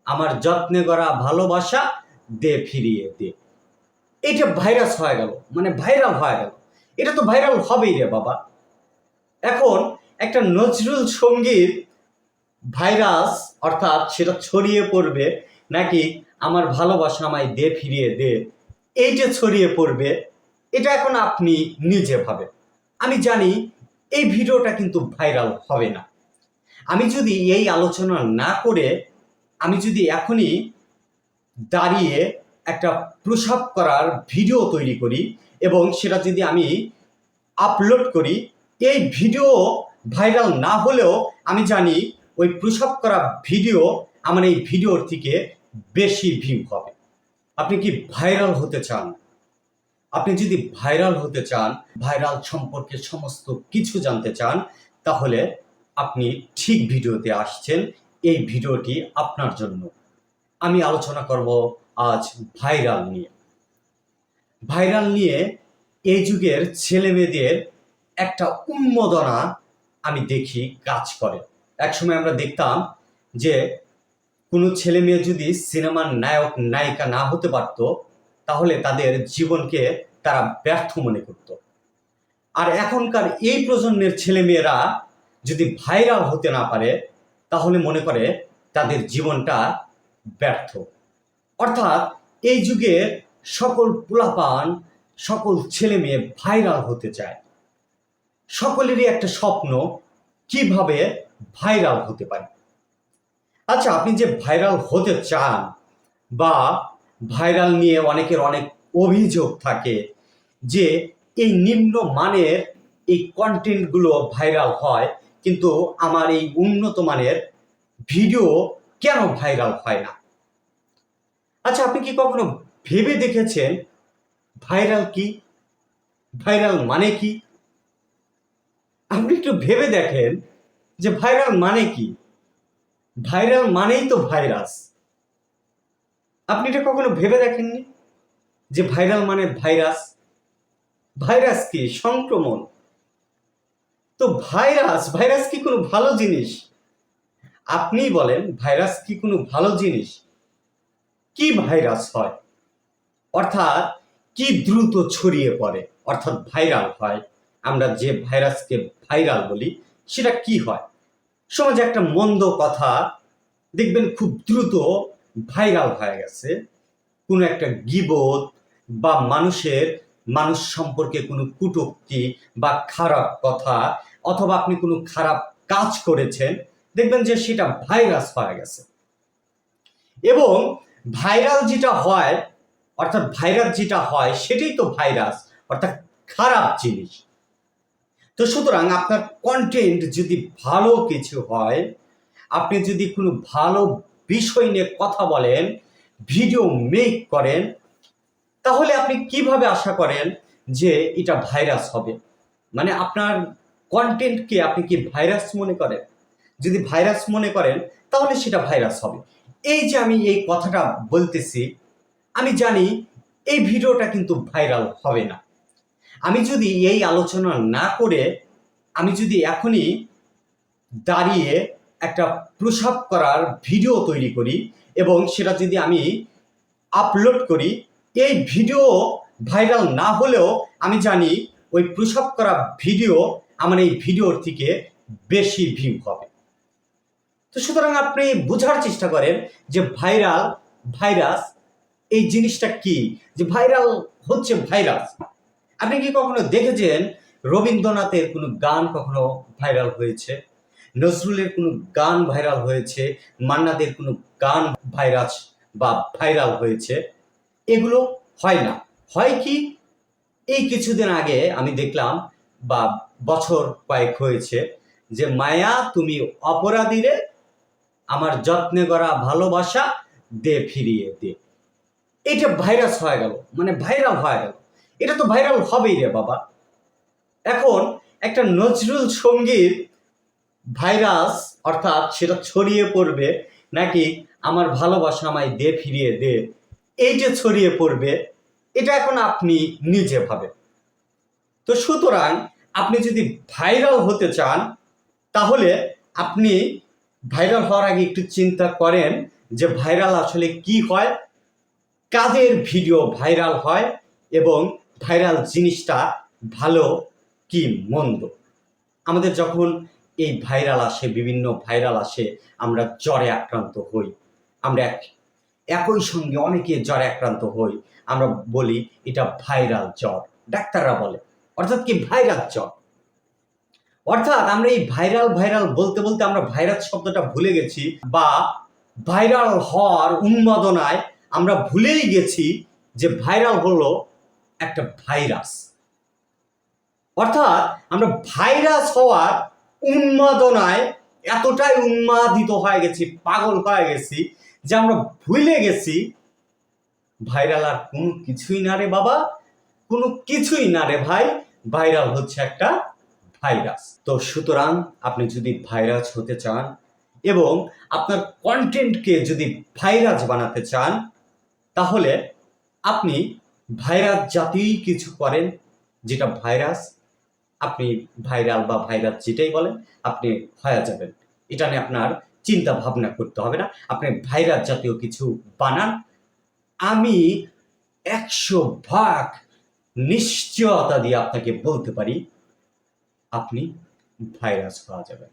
আমার যত্নে গড়া ভালোবাসা দে ফিরিয়ে দে। এটা ভাইরাস হয়ে গেল, মানে ভাইরাল হয়ে গেল। এটা তো ভাইরাল হবেই রে বাবা। এখন একটা নজরুল সঙ্গীত ভাইরাস, অর্থাৎ সেটা ছড়িয়ে পড়বে নাকি আমার ভালোবাসা আমায় দে ফিরিয়ে দে, এই যে ছড়িয়ে পড়বে, এটা এখন আপনি নিজে ভাবেন। আমি জানি এই ভিডিওটা কিন্তু ভাইরাল হবে না। আমি যদি এই আলোচনা না করে আমি যদি এখনই দাঁড়িয়ে একটা প্রসাব করার ভিডিও তৈরি করি এবং সেটা যদি আমি আপলোড করি, এই ভিডিও ভাইরাল না হলেও আমি জানি ওই প্রসাব করা ভিডিও আমার এই ভিডিওর থেকে বেশি ভিউ হবে। আপনি কি ভাইরাল হতে চান? আপনি যদি ভাইরাল হতে চান, ভাইরাল সম্পর্কে সমস্ত কিছু জানতে চান, তাহলে আপনি ঠিক ভিডিওতে আসছেন। এই ভিডিওটি আপনার জন্য। আমি আলোচনা করব আজ ভাইরাল নিয়ে। ভাইরাল নিয়ে এই যুগের ছেলেমেয়েদের একটা উন্মাদনা আমি দেখি কাজ করে। একসময় আমরা দেখতাম যে কোনো ছেলে মেয়ে যদি সিনেমার নায়ক নায়িকা না হতে পারত, তাহলে তাদের জীবনকে তারা ব্যর্থ মনে করত। আর এখনকার এই প্রজন্মের ছেলেমেয়েরা যদি ভাইরাল হতে না পারে, তাহলে মনে করে তাদের জীবনটা ব্যর্থ। অর্থাৎ এই যুগের সকল পোলাপান, সকল ছেলে মেয়ে ভাইরাল হতে চায়। সকলেরই একটা স্বপ্ন, কিভাবে ভাইরাল হতে পারে। আচ্ছা, আপনি যে ভাইরাল হতে চান বা ভাইরাল নিয়ে অনেকের অনেক অভিযোগ থাকে যে এই নিম্ন মানের এই কন্টেন্টগুলো ভাইরাল হয়, কিন্তু আমার এই উন্নত মানের ভিডিও কেন ভাইরাল হয় না? আচ্ছা, আপনি কি কখনো ভেবে দেখেছেন ভাইরাল কি? ভাইরাল মানে কি? আপনি একটু ভেবে দেখেন যে ভাইরাল মানে কি। ভাইরাল মানেই তো ভাইরাস। আপনি এটা কখনো ভেবে দেখেননি যে ভাইরাল মানে ভাইরাস? ভাইরাস কি? সংক্রমণ। তো ভাইরাস ভাইরাস কি কোনো ভালো জিনিস? আপনিই বলেন, ভাইরাস কি কোনো ভালো জিনিস? কি ভাইরাস হয়? অর্থাৎ কি দ্রুত ছড়িয়ে পড়ে, অর্থাৎ ভাইরাল হয়। আমরা যে ভাইরাসকে ভাইরাল বলি, সেটা কি হয়? সমাজে একটা মন্দ কথা দেখবেন খুব দ্রুত ভাইরাল হয়ে গেছে। কোনো একটা গীবত বা মানুষ সম্পর্কে কোনো কটূক্তি বা খারাপ কথা, অথবা আপনি কোনো খারাপ কাজ করেছেন, দেখবেন যে সেটা ভাইরাস হয়ে গেছে। এবং ভাইরাল যেটা হয়, অর্থাৎ ভাইরাস যেটা হয় সেটাই তো ভাইরাস, অর্থাৎ খারাপ জিনিস। তো সুতরাং আপনার কন্টেন্ট যদি ভালো কিছু হয়, আপনি যদি কোনো ভালো বিষয় নিয়ে কথা বলেন, ভিডিও মেক করেন, তাহলে আপনি কিভাবে আশা করেন যে এটা ভাইরাস হবে? মানে আপনার কন্টেন্টকে আপনি কি ভাইরাস মনে করেন? যদি ভাইরাস মনে করেন, তাহলে সেটা ভাইরাস হবে। এই যে আমি এই কথাটা বলতেছি, আমি জানি এই ভিডিওটা কিন্তু ভাইরাল হবে না। আমি যদি এই আলোচনা না করে আমি যদি এখনই দাঁড়িয়ে একটা প্রসাব করার ভিডিও তৈরি করি এবং সেটা যদি আমি আপলোড করি, এই ভিডিও ভাইরাল না হলেও আমি জানি ওই প্রসাব করা ভিডিও আমার এই ভিডিওর থেকে বেশি ভিউ হবে। তো সুতরাং আপনি বোঝার চেষ্টা করেন যে ভাইরাল, ভাইরাস এই জিনিসটা কি, যে ভাইরাল হচ্ছে ভাইরাস। আপনি কি কখনো দেখেছেন রবীন্দ্রনাথের কোনো গান কখনো ভাইরাল হয়েছে? নজরুলের কোনো গান ভাইরাল হয়েছে? মান্নাদের কোনো গান ভাইরাস বা ভাইরাল হয়েছে? এগুলো হয় না। হয় কি, এই কিছুদিন আগে আমি দেখলাম, বা বছর কয়েক হয়েছে, যে মায়া তুমি অপরাধীরে আমার যত্নে গড়া ভালোবাসা দে ফিরিয়ে দে। এটা ভাইরাস হয়ে গেল, মানে ভাইরাল হয়ে গেল। এটা তো ভাইরাল হবেই রে বাবা। এখন একটা নজরুল সঙ্গীত ভাইরাস, অর্থাৎ সেটা ছড়িয়ে পড়বে নাকি আমার ভালোবাসা আমায় দে ফিরিয়ে দে, এই যে ছড়িয়ে পড়বে, এটা এখন আপনি নিজে ভাবেন। তো সুতরাং আপনি যদি ভাইরাল হতে চান, তাহলে আপনি ভাইরাল হওয়ার আগে একটু চিন্তা করেন যে ভাইরাল আসলে কি হয়, কাদের ভিডিও ভাইরাল হয় এবং ভাইরাল জিনিসটা ভালো কি মন্দ। আমাদের যখন এই ভাইরাল আসে, বিভিন্ন ভাইরাল আসে, আমরা জ্বরে আক্রান্ত হই, আমরা একই সঙ্গে অনেকে জ্বরে আক্রান্ত হই, আমরা বলি এটা ভাইরাল জ্বর, ডাক্তাররা বলে, অর্থাৎ কি ভাইরাল জ্বর। অর্থাৎ আমরা এই ভাইরাল ভাইরাল বলতে বলতে আমরা ভাইরাস শব্দটা ভুলে গেছি, বা ভাইরাল হওয়ার উন্মাদনায় আমরা ভুলেই গেছি যে ভাইরাল হলো একটা ভাইরাস। অর্থাৎ আমরা ভাইরাস হওয়ার উন্মাদনায় এতটাই উন্মাদিত হয়ে গেছি, পাগল হয়ে গেছি, যে আমরা ভুলে গেছি ভাইরাল আর কোনো কিছুই না রে বাবা, কোনো কিছুই না রে ভাই, ভাইরাল হচ্ছে একটা ভাইরাস। তো সুতরাং আপনি যদি ভাইরাস হতে চান এবং আপনার কন্টেন্টকে যদি ভাইরাস বানাতে চান, তাহলে আপনি ভাইরাস জাতীয় কিছু করেন, যেটা ভাইরাস, আপনি ভাইরাল বা ভাইরাস যেটাই বলেন, আপনি হয়ে যাবেন। এটা নিয়ে আপনার চিন্তা ভাবনা করতে হবে না, আপনি ভাইরাস জাতীয় কিছু বানান। আমি 100% নিশ্চয়তা দিয়ে আপনাকে বলতে পারি আপনি ভাইরাস হওয়া যাবেন।